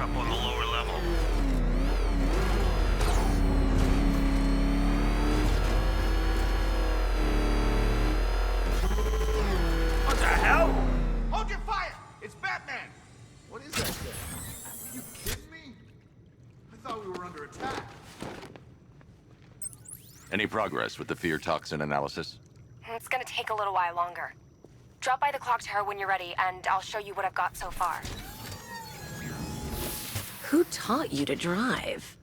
backup on the lower level. What the hell? Hold your fire! It's Batman! What is that thing? Are you kidding me? I thought we were under attack. Any progress with the fear toxin analysis? It's gonna take a little while longer. Drop by the clock tower when you're ready, and I'll show you what I've got so far. Who taught you to drive?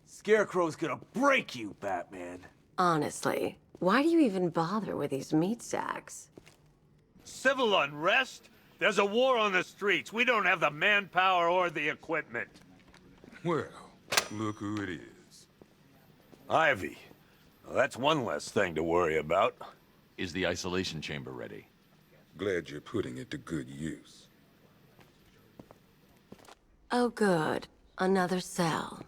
Scarecrow's gonna break you, Batman. Honestly, why do you even bother with these meat sacks? Civil unrest? There's a war on the streets. We don't have the manpower or the equipment. Well, look who it is. Ivy. Well, that's one less thing to worry about. Is the isolation chamber ready? Glad you're putting it to good use. Oh good, another cell.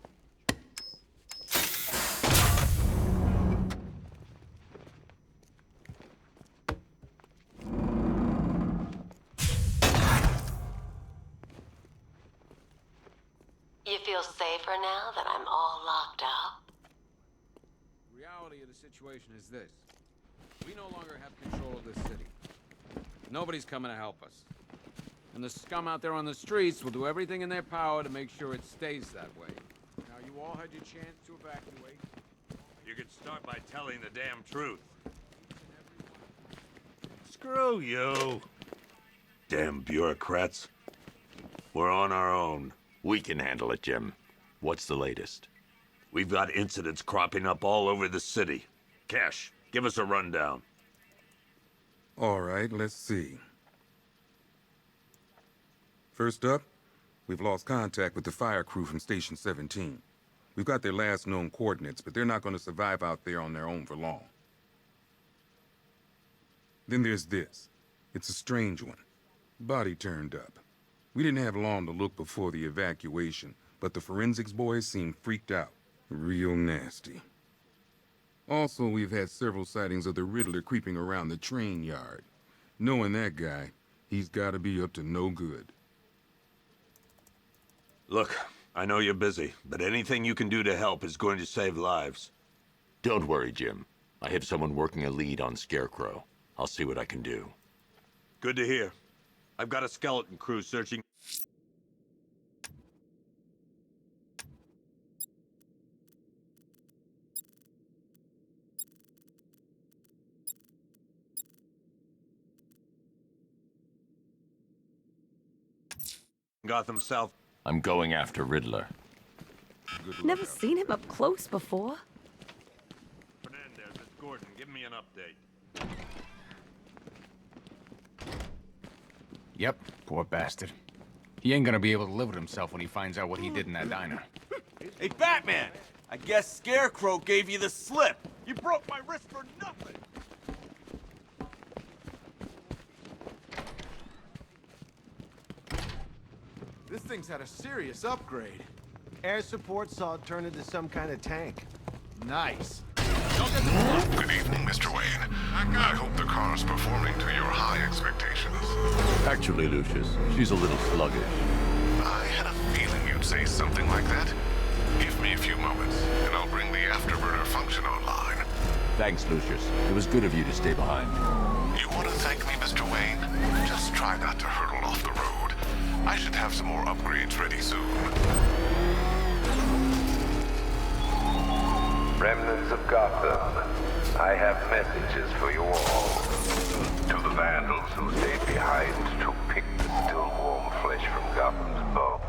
You feel safer now that I'm all locked up? The reality of the situation is this. We no longer have control of this city. Nobody's coming to help us. And the scum out there on the streets will do everything in their power to make sure it stays that way. Now, you all had your chance to evacuate. You could start by telling the damn truth. Screw you. Damn bureaucrats. We're on our own. We can handle it, Jim. What's the latest? We've got incidents cropping up all over the city. Cash, give us a rundown. All right, let's see. First up, we've lost contact with the fire crew from Station 17. We've got their last known coordinates, but they're not going to survive out there on their own for long. Then there's this. It's a strange one. Body turned up. We didn't have long to look before the evacuation, but the forensics boys seemed freaked out. Real nasty. Also, we've had several sightings of the Riddler creeping around the train yard. Knowing that guy, he's gotta be up to no good. Look, I know you're busy, but anything you can do to help is going to save lives. Don't worry, Jim. I have someone working a lead on Scarecrow. I'll see what I can do. Good to hear. I've got a skeleton crew searching. Gotham South. I'm going after Riddler. Never seen him up close before. Fernandez, it's Gordon. Give me an update. Yep, poor bastard. He ain't gonna be able to live with himself when he finds out what he did in that diner. Hey, Batman! I guess Scarecrow gave you the slip. You broke my wrist for nothing. This thing's had a serious upgrade. Air support saw it turn into some kind of tank. Nice. Good evening, Mr. Wayne. I hope the car's performing to your high expectations. Actually, Lucius, she's a little sluggish. I had a feeling you'd say something like that. Give me a few moments, and I'll bring the afterburner function online. Thanks, Lucius. It was good of you to stay behind. You want to thank me, Mr. Wayne? Just try not to hurtle off the road. I should have some more upgrades ready soon. Remnants of Gotham, I have messages for you all. To the vandals who stayed behind to pick the still warm flesh from Gotham's bone.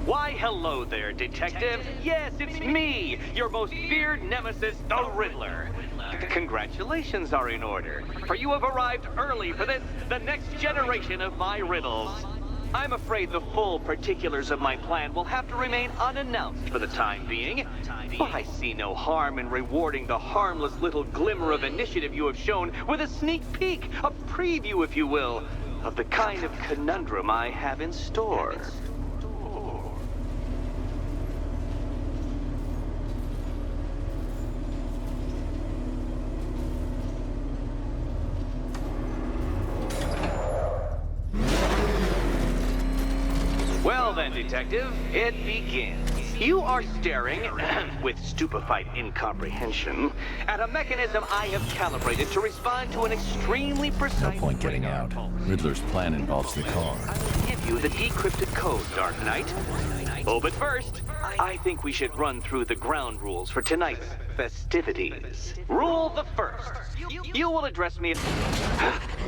Why, hello there, detective. Yes, it's me, your most feared nemesis, the Riddler. Congratulations are in order, for you have arrived early for this, the next generation of my riddles. I'm afraid the full particulars of my plan will have to remain unannounced for the time being. But I see no harm in rewarding the harmless little glimmer of initiative you have shown with a sneak peek, a preview, if you will, of the kind of conundrum I have in store. Well then, Detective, it begins. You are staring, with stupefied incomprehension, at a mechanism I have calibrated to respond to an extremely precise... No point getting out. Riddler's plan involves the car. I will give you the decrypted code, Dark Knight. Oh, but first, I think we should run through the ground rules for tonight's festivities. Rule the first. You will address me...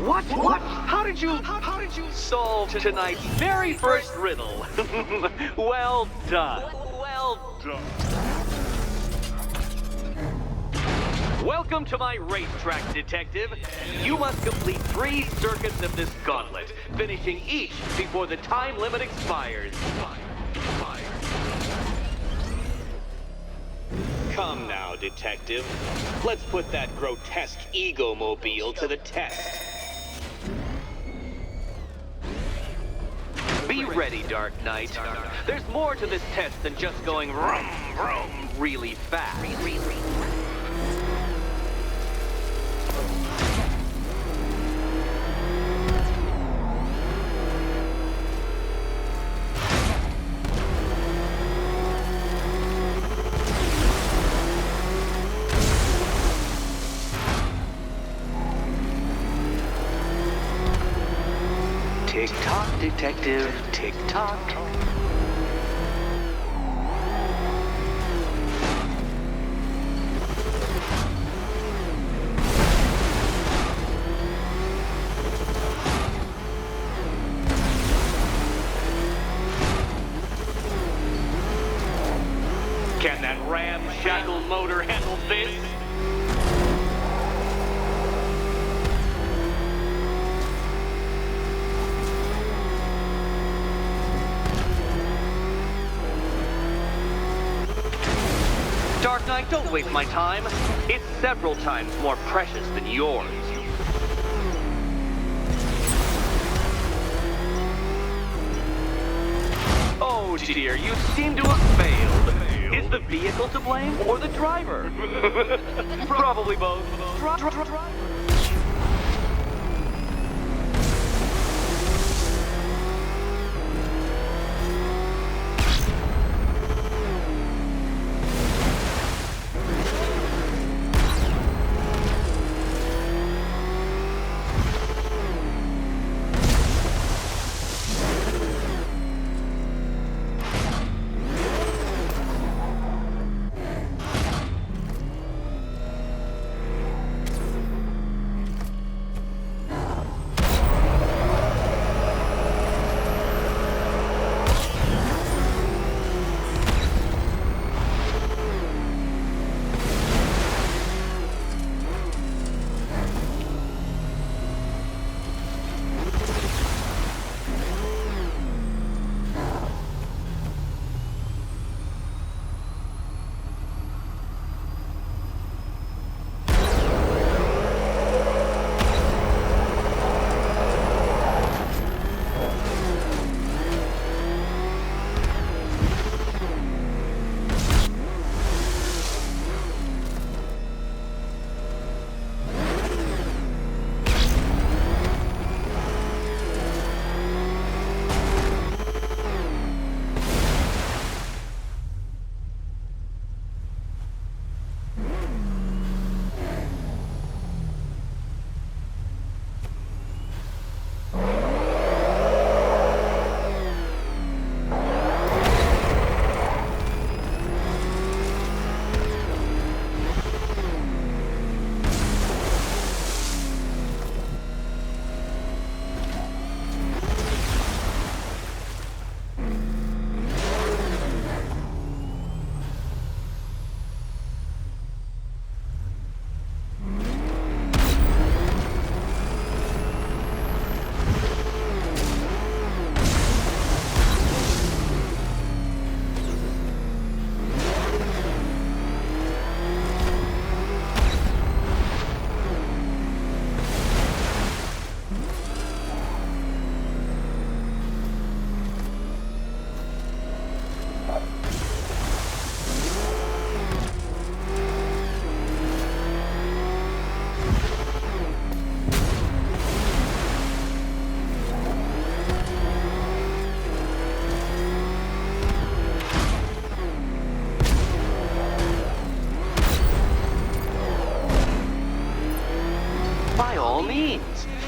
What? How did you solve tonight's very first riddle? Well done. Well done. Welcome to my racetrack, Detective. You must complete 3 circuits of this gauntlet, finishing each before the time limit expires. Come now, Detective. Let's put that grotesque ego-mobile to the test. Be ready, Dark Knight. There's more to this test than just going vroom, vroom really fast. Tick-tock, Detective, tick-tock. Can that ramshackle motor handle this? Dark Knight, don't waste my time. It's several times more precious than yours. Oh dear, you seem to have failed. Is the vehicle to blame or the driver? Probably both.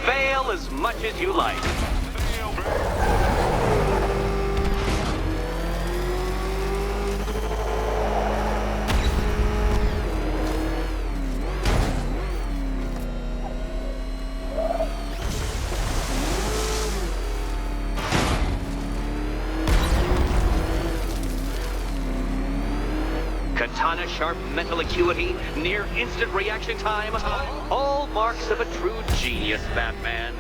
Fail as much as you like. Katana sharp mental acuity, near instant reaction time, all marks of a true genius, Batman.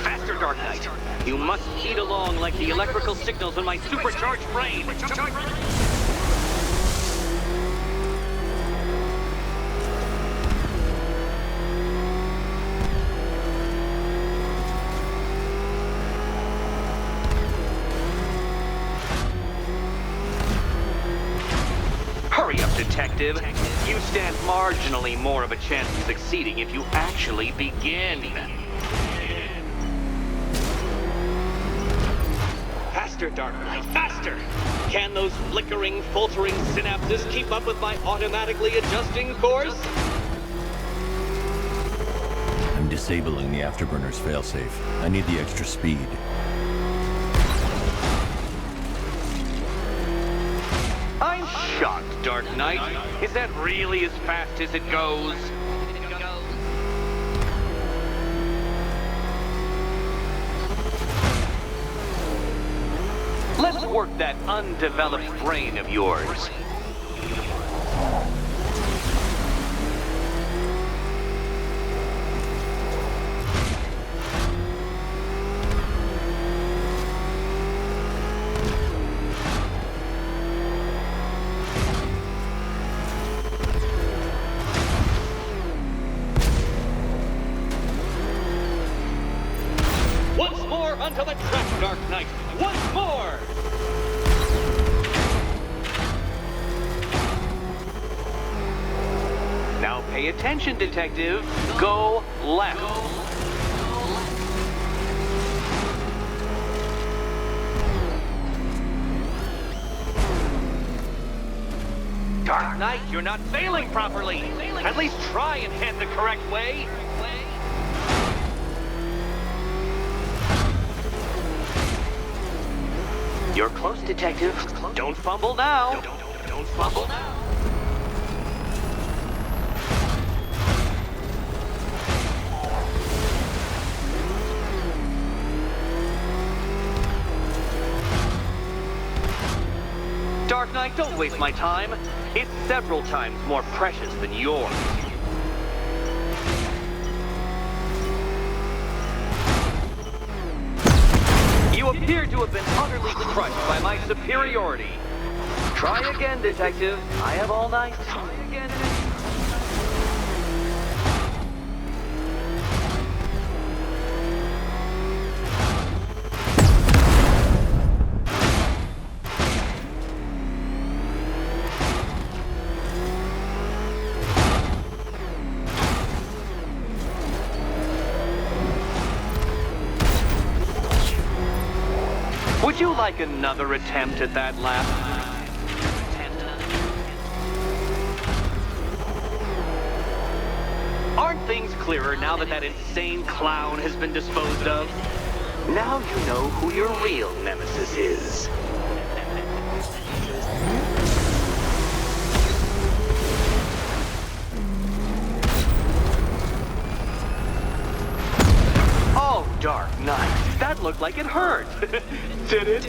Faster, Dark Knight. You must heed along like the electrical signals in my supercharged brain. Hurry up, Detective. You stand marginally more of a chance of succeeding if you actually begin. Faster, Dark Knight, faster! Can those flickering, faltering synapses keep up with my automatically adjusting course? I'm disabling the afterburner's failsafe. I need the extra speed. I'm shocked, Dark Knight. Is that really as fast as it goes? Let's work that undeveloped brain of yours. Once more onto the track, Dark Knight. Once more! Now pay attention, Detective. Go left. Dark Knight, you're not failing properly. At least try and head the correct way. You're close, Detective. Don't fumble now. Don't fumble now. Dark Knight, don't waste my time. It's several times more precious than yours. You appear to have been utterly crushed by my superiority. Try again, Detective. I have all night. Try again. Would you like another attempt at that lap? Aren't things clearer now that that insane clown has been disposed of? Now you know who your real nemesis is. Oh, Dark Knight. That looked like it hurt. Did it?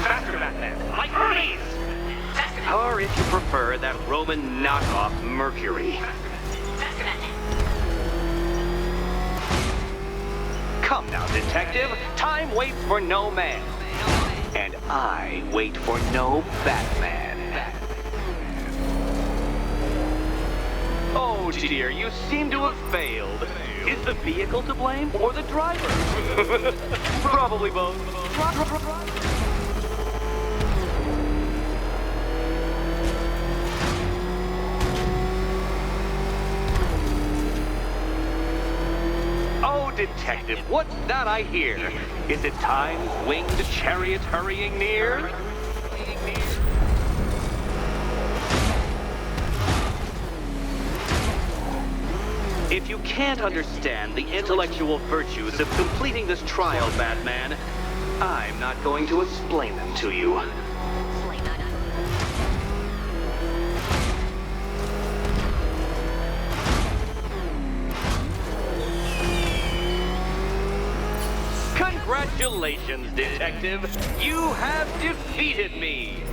Faster, Batman. Like Hermes! Or if you prefer, that Roman knockoff Mercury. Come now, Detective. Time waits for no man. And I wait for no Batman. Oh, Oh dear, you seem to have failed. Is the vehicle to blame or the driver? Probably both. Oh, Detective, what's that I hear? Is it time's winged chariot hurrying near? If you can't understand the intellectual virtues of completing this trial, Batman, I'm not going to explain them to you. Congratulations, Detective. You have defeated me.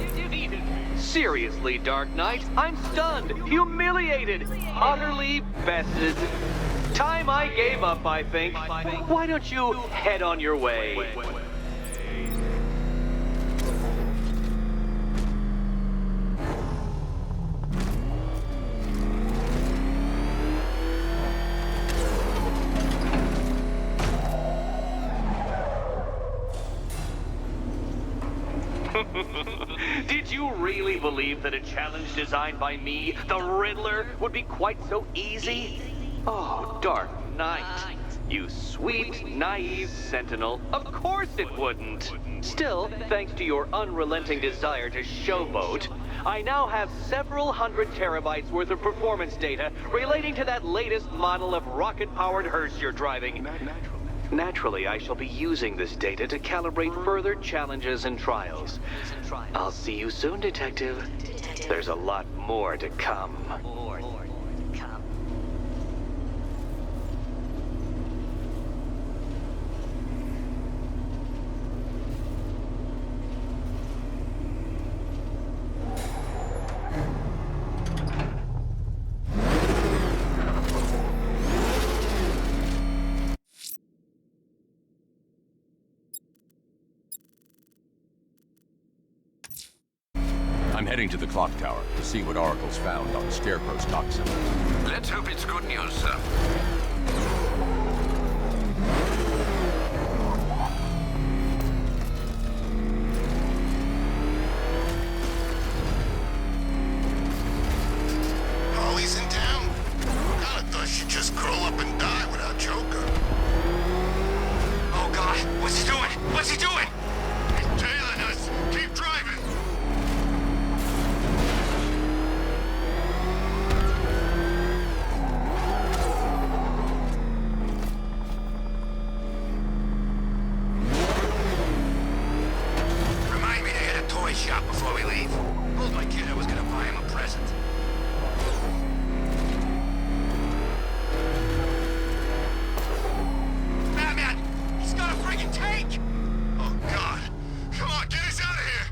Seriously, Dark Knight, I'm stunned, humiliated, utterly bested. Time I gave up, I think. Why don't you head on your way? Did you really believe that a challenge designed by me, the Riddler, would be quite so easy? Oh, Dark Knight. You sweet, naive sentinel. Of course it wouldn't. Still, thanks to your unrelenting desire to showboat, I now have several hundred terabytes worth of performance data relating to that latest model of rocket-powered hearse you're driving. Naturally, I shall be using this data to calibrate further challenges and trials. I'll see you soon, Detective. There's a lot more to come. I'm heading to the clock tower to see what Oracle's found on Scarecrow's toxin. Let's hope it's good news, sir. Harley's in town? Kinda thought she'd just curl up and die without Joker. Oh, God. What's he doing? What's he doing? He's tailing us. Keep driving. Remind me to hit a toy shop before we leave. Told my kid I was gonna buy him a present. Batman! He's got a friggin' tank! Oh, God. Come on, get us out of here!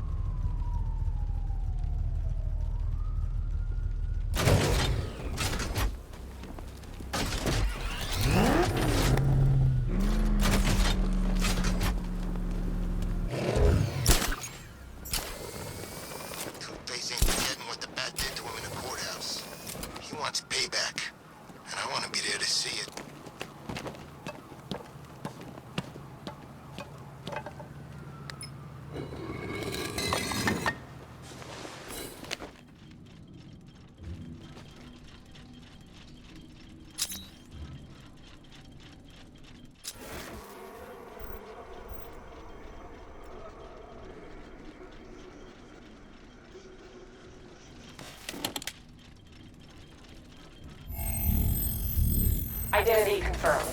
Two-Face ain't forgetting what the Bat did to him in the courthouse. He wants payback, and I want to be there to see it. Identity confirmed.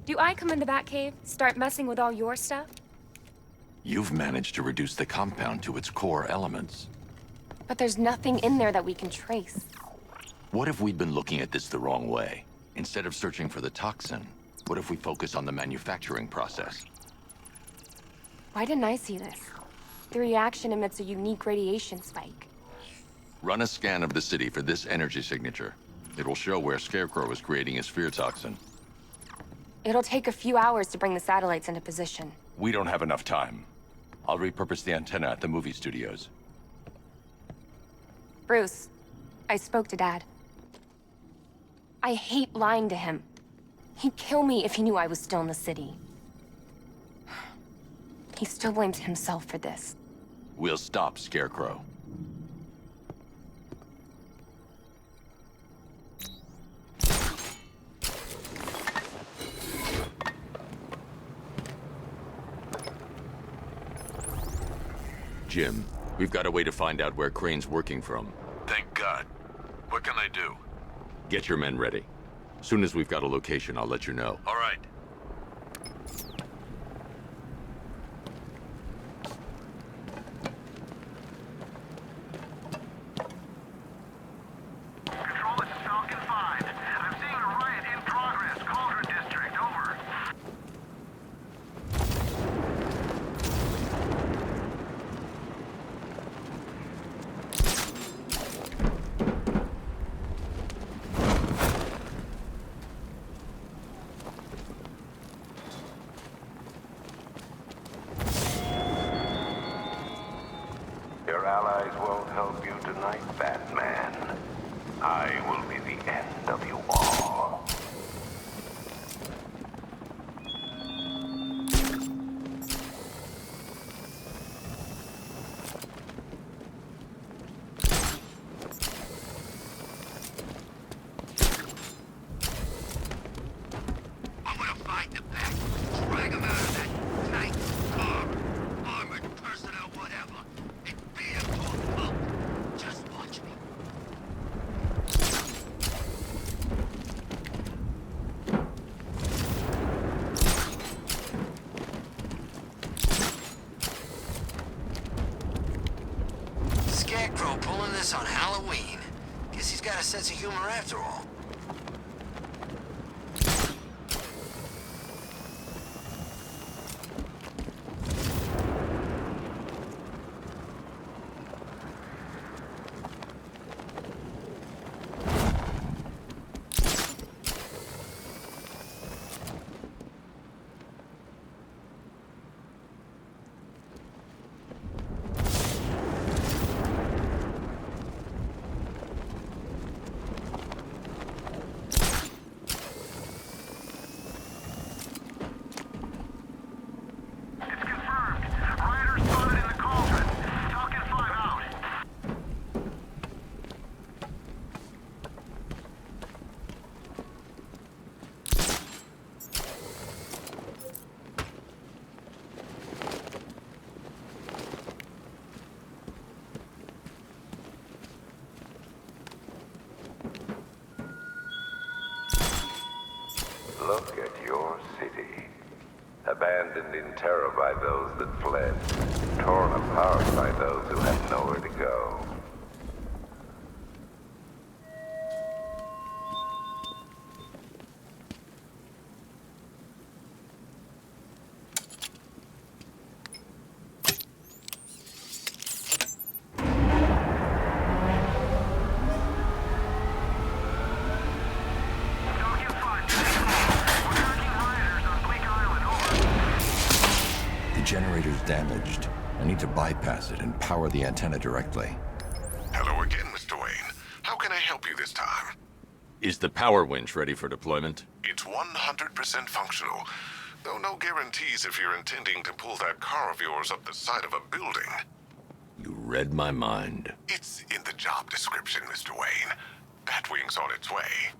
Do I come in the Batcave, start messing with all your stuff? You've managed to reduce the compound to its core elements. But there's nothing in there that we can trace. What if we'd been looking at this the wrong way? Instead of searching for the toxin, What if we focus on the manufacturing process? Why didn't I see this? The reaction emits a unique radiation spike. Run a scan of the city for this energy signature. It will show where Scarecrow is creating his fear toxin. It'll take a few hours to bring the satellites into position. We don't have enough time. I'll repurpose the antenna at the movie studios. Bruce, I spoke to Dad. I hate lying to him. He'd kill me if he knew I was still in the city. He still blames himself for this. We'll stop Scarecrow. Jim, we've got a way to find out where Crane's working from. Thank God. What can I do? Get your men ready. Soon as we've got a location, I'll let you know. All right. Control, this is Falcon 5. I'm seeing a riot in progress. Cauldron District, over. Your allies won't help you tonight, Batman. I will be the end of you all. I'm gonna fight the pack. Drag them out of that tight car. Armored personnel, whatever. And beat them to a pulp. Just watch me. Scarecrow pulling this on Halloween. Guess he's got a sense of humor after all. It's confirmed. Rioters spotted in the cauldron. Falcon 5 out. Look at your city. Abandoned in terror by those that fled. Torn apart by those who had nowhere to go. Falcon 5, this is Paul. We're tracking rioters on Bleak Island, over. The generator's damaged. I need to bypass it and power the antenna directly. Hello again, Mr. Wayne. How can I help you this time? Is the power winch ready for deployment? It's 100% functional, though no guarantees if you're intending to pull that car of yours up the side of a building. You read my mind. It's in the job description, Mr. Wayne. Batwing's on its way.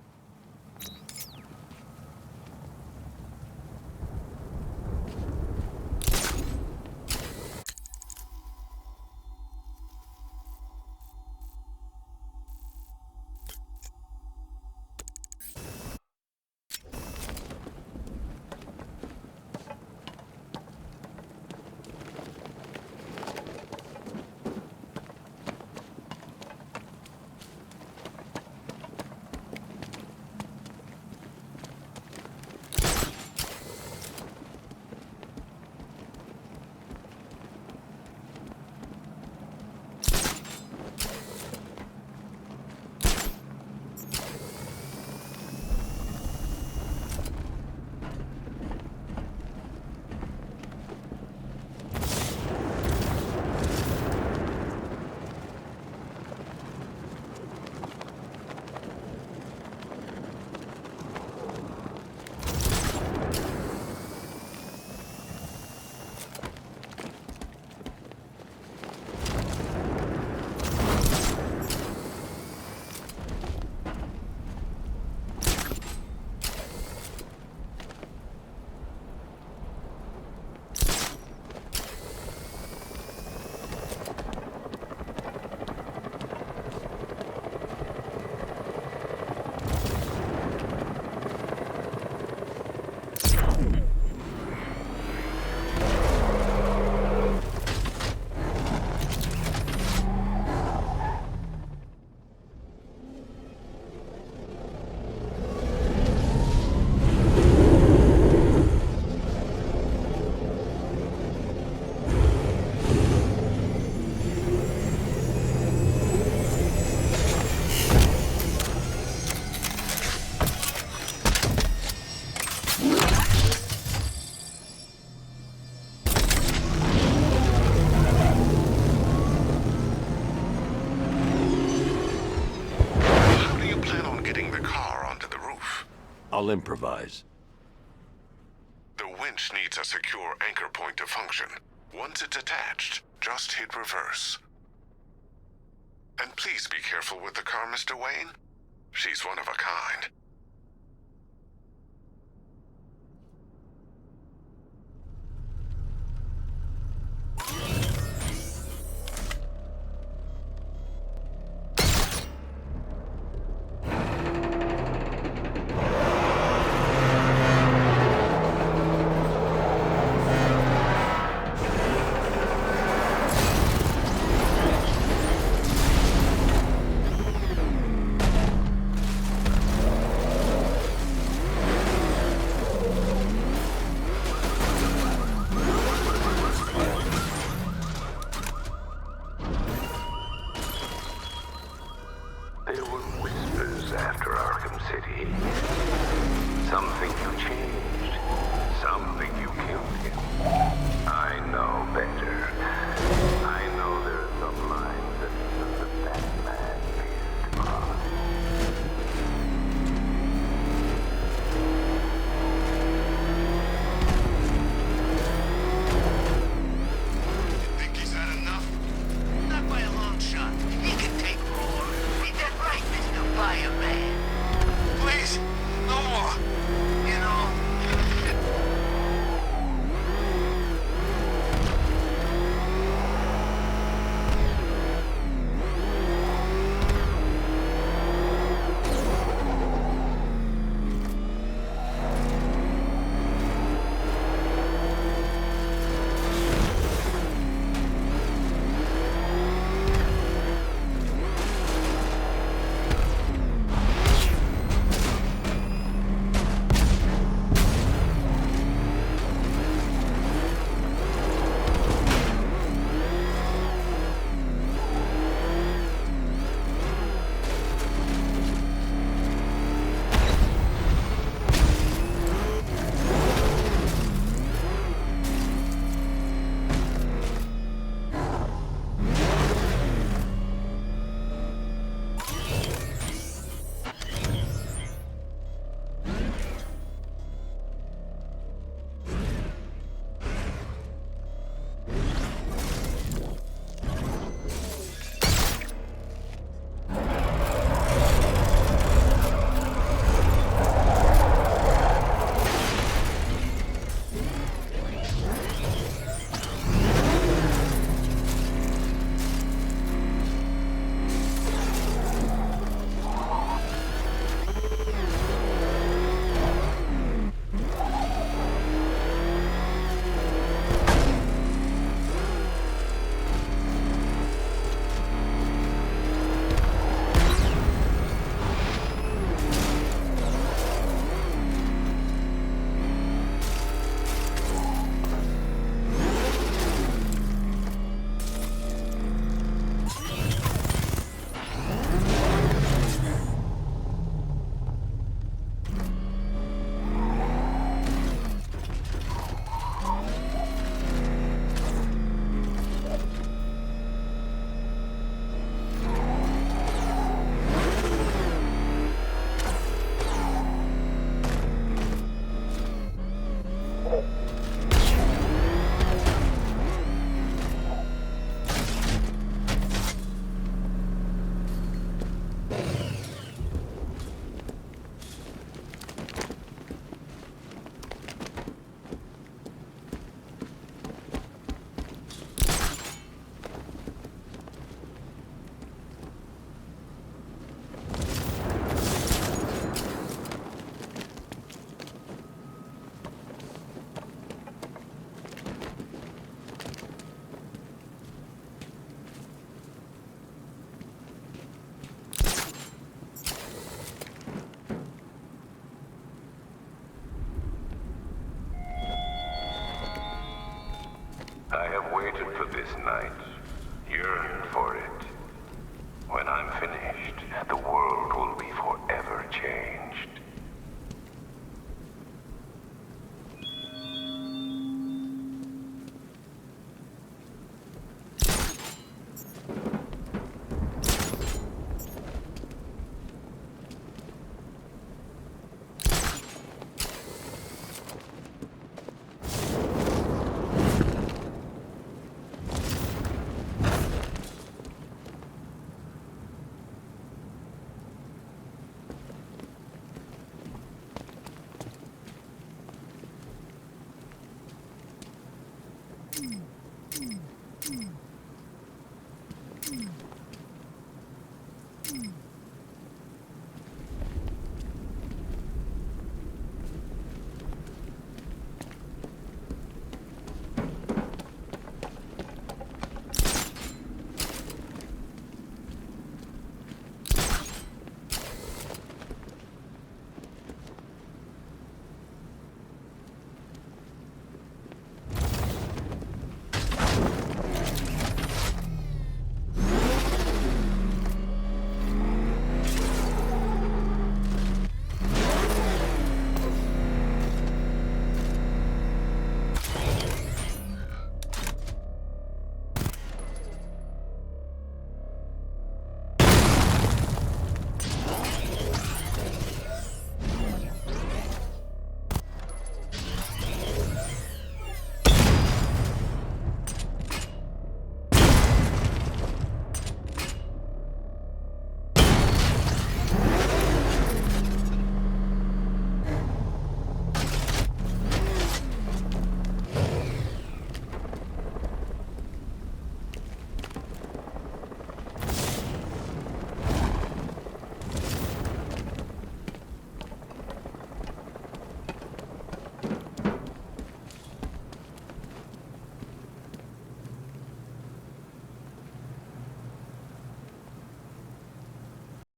I'll improvise. The winch needs a secure anchor point to function. Once it's attached, just hit reverse. And please be careful with the car, Mr. Wayne. She's one of a kind. There were whispers after Arkham City. Some think you changed. Some think you killed him. I know better. I know there are some lines that even the Batman fears to cross. Think he's had enough? Not by a long shot. He can take more. Ain't that right, Mr. Fireman? Please, no more. You know. I have waited for this night, yearned for it. When I'm finished, the world will be forever changed.